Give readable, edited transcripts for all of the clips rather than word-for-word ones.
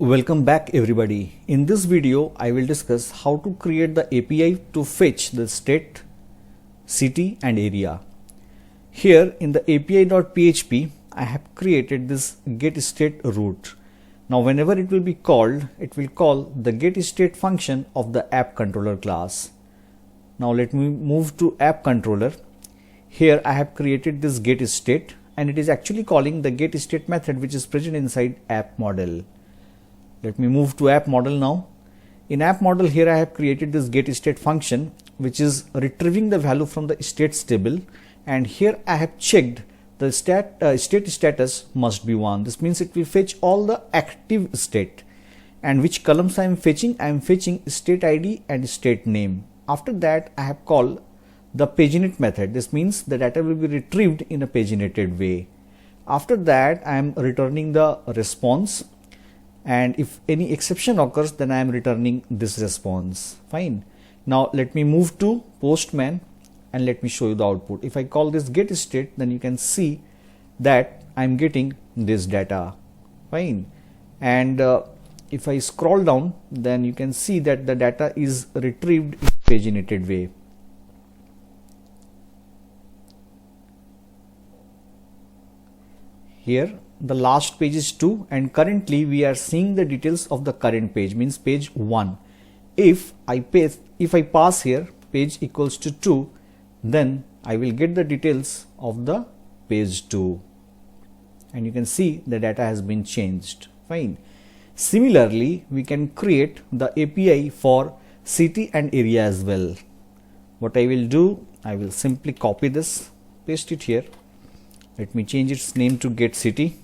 Welcome back everybody. In this video I will discuss how to create the API to fetch the state, city and area. Here in the api.php I have created this getState root. Now whenever it will be called, it will call the getState function of the app controller class. Now let me move to app controller. Here I have created this getState and it is actually calling the getState method which is present inside app model. Let me move to app model now. In app model here I have created this getState function which is retrieving the value from the states table, and here I have checked the state status must be 1. This means it will fetch all the active state. And which columns I am fetching? I am fetching state ID and state name. After that I have called the paginate method. This means the data will be retrieved in a paginated way. After that I am returning the response, and if any exception occurs then I am returning this response. Fine. Now let me move to Postman and let me show you the output. If I call this getState, then you can see that I am getting this data. Fine. And if I scroll down, then you can see that the data is retrieved in a paginated way. Here the last page is 2 and currently we are seeing the details of the current page, means page 1. If I pass here page equals to 2, then I will get the details of the page 2 and you can see the data has been changed. Fine. Similarly, we can create the API for city and area as well. What I will do, I will simply copy this, paste it here. Let me change its name to getCity.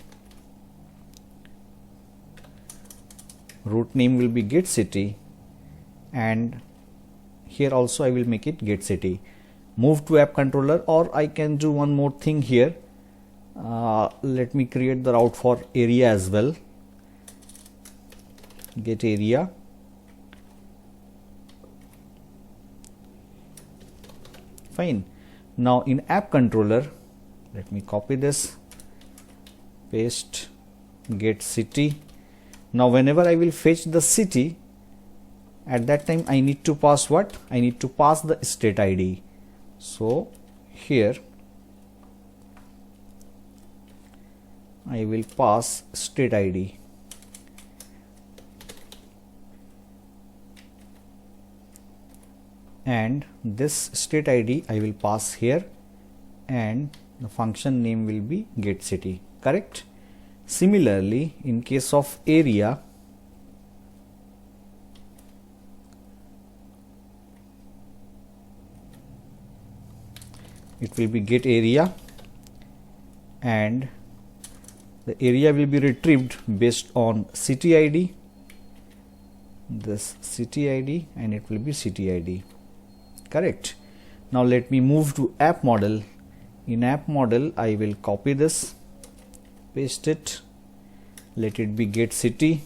Root name will be getCity, and here also I will make it getCity. Move to app controller, or I can do one more thing here. Let me create the route for area as well. Get area. Fine. Now in app controller, let me copy this, paste getCity. Now whenever I will fetch the city, at that time I need to pass what? I need to pass the state ID. So here I will pass state ID. And this state ID I will pass here, and the function name will be getCity. Correct? Similarly, in case of area, it will be getArea, and the area will be retrieved based on city ID, this city ID, and it will be city ID. Correct? Now let me move to app model. In app model I will copy this, paste it, let it be getCity.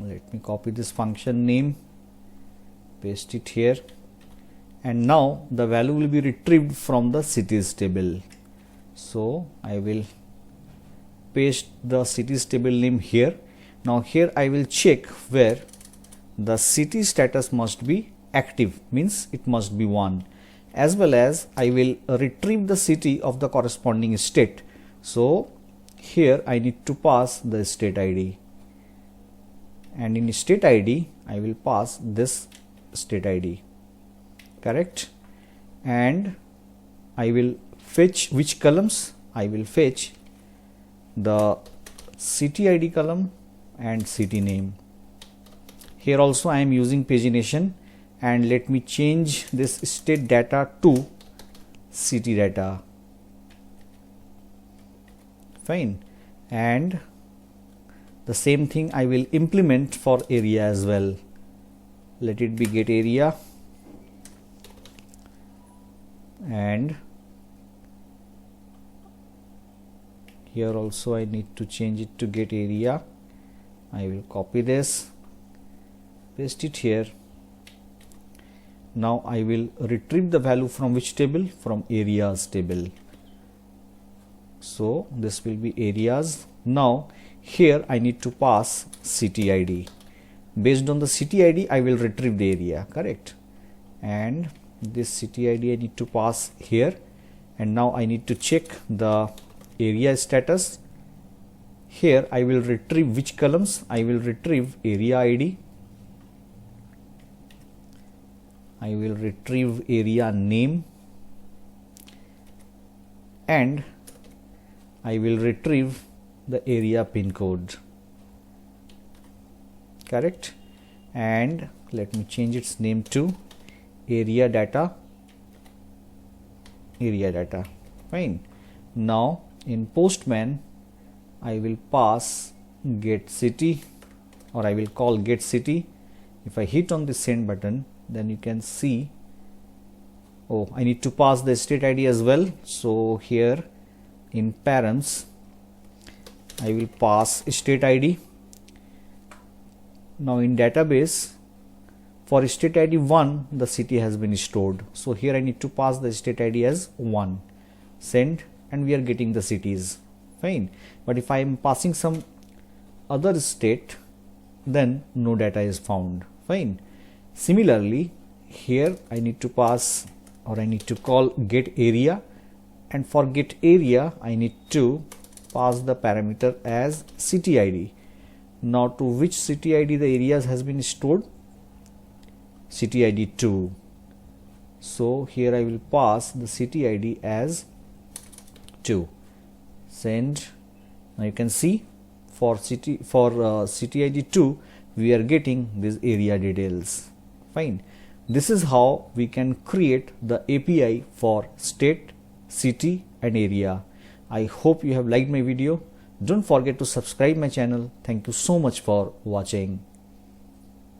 Let me copy this function name, paste it here, and now the value will be retrieved from the cities table. So I will paste the cities table name here. Now here I will check where the city status must be active, means it must be 1, as well as I will retrieve the city of the corresponding state. So here I need to pass the state ID, and in state ID I will pass this state ID. Correct? And I will fetch which columns? I will fetch the city ID column and city name. Here also I am using pagination, and let me change this state data to city data. Fine. And the same thing I will implement for area as well. Let it be getArea, and here also I need to change it to getArea. I will copy this, paste it here. Now I will retrieve the value from which table? From areas table. So this will be areas. Now here I need to pass city ID. Based on the city ID I will retrieve the area, correct? And this city ID I need to pass here, and now I need to check the area status. Here I will retrieve which columns? I will retrieve area ID, I will retrieve area name, and I will retrieve the area pin code, correct? And let me change its name to area data, fine. Now in Postman I will pass get city, or I will call get city. If I hit on the send button, then you can see, oh, I need to pass the state ID as well. So here in params I will pass state ID. Now in database, for state ID 1 the city has been stored, so here I need to pass the state ID as 1, send, and we are getting the cities, fine. But if I am passing some other state, then no data is found, fine. Similarly here I need to pass, or I need to call get area, and for get area I need to pass the parameter as city ID. Now to which city ID the areas has been stored? City ID 2. So here I will pass the city ID as 2, send. Now you can see for city ID 2 we are getting these area details, fine. This is how we can create the API for state, city and area. I hope you have liked my video. Don't forget to subscribe my channel. Thank you so much for watching.